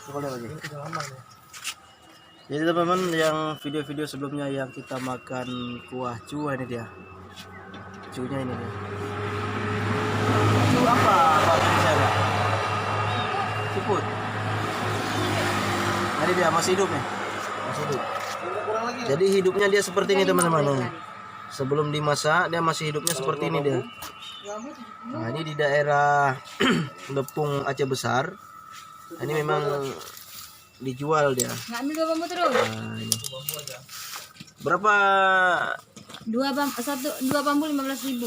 Boleh lagi. Jadi teman-teman, yang video-video sebelumnya yang kita makan kuah cuah, ini dia. Cunya ini dia. Cu apa? Apa siput. Ini dia masih hidup nih. Masih hidup. Jadi hidupnya dia seperti ini teman-teman. Sebelum dimasak dia masih hidupnya seperti ini dia. Nah, ini di daerah Lepung Aceh Besar. Ini memang dijual dia. Nggak ambil 2 bambu terus. Nah, ini. Berapa? 2 bambu 15.000.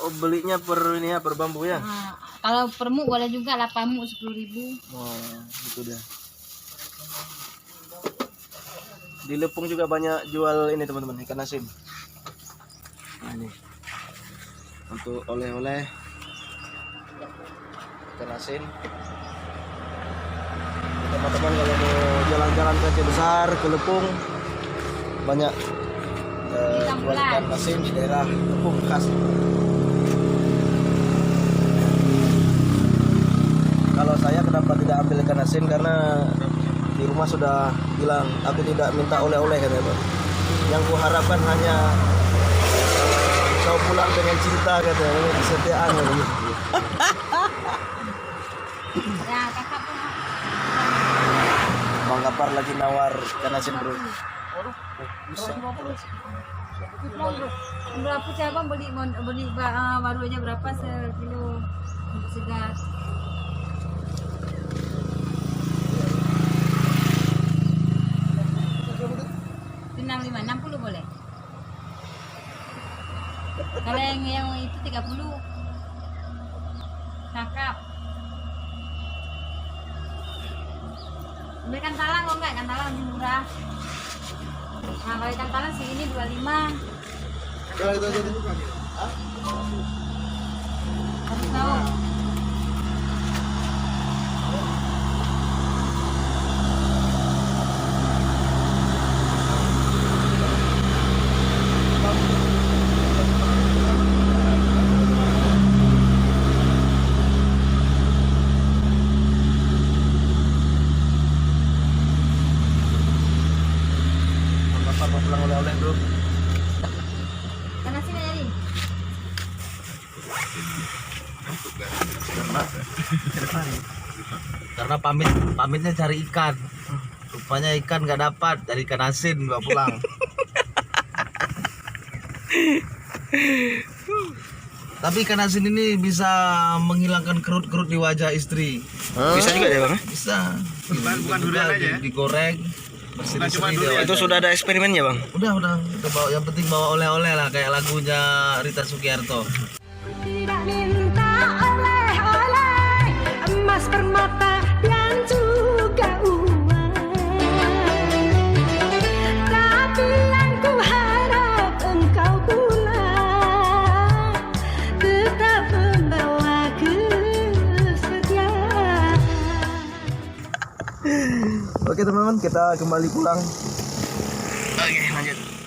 Oh, belinya per ini ya, per bambu ya? Nah, kalau per muk boleh juga, 8 muk 10.000. Oh, itu dia. Di Lepung juga banyak jual ini teman-teman, ikan asin. Nah, ini untuk oleh-oleh ikan asin. Teman-teman kalau mau jalan-jalan ke Aceh Besar, ke Lepung, banyak jual ikan asin di daerah Lepung khas. Kalau saya kenapa tidak ambil ikan asin, karena di rumah sudah bilang aku tidak minta oleh-oleh katanya, Pak. Yang kuharapkan hanya kau pulang dengan cinta katanya, kesetiaan. Ya, kakak pun Bang Kapar lagi nawar ikan asin bro. Bisa. berapa sih abang beli baru aja berapa sekilo untuk segar? Itu 65, 60 boleh. Kalau yang itu 30. Cakap. Ambil ikan talang kok enggak? Ikan talang lebih murah. Nah, kalau ikan talang sih ini 25. Kalau itu aja dulu kan. Harus tahu. Mau pulang oleh-oleh bro. Ikan asin aja nih. Karena pamitnya cari ikan, rupanya ikan nggak dapat, dari ikan asin bawa pulang. Tapi ikan asin ini bisa menghilangkan kerut-kerut di wajah istri. Bisa juga ya bang? Bisa. Bukan durian aja ya? Digoreng. Bukan cuma Bersih-bersih durian. dia Itu wajah. sudah ada eksperimennya bang? Udah kita bawa, yang penting bawa oleh-oleh lah, kayak lagunya Rita Sugiarto. Tidak minta oleh-oleh, emas, permata, dan juga uang. Tapi yang ku harap engkau pulang, tetap membawa kesetiaan. Oke teman-teman, kita kembali pulang. Oke lanjut.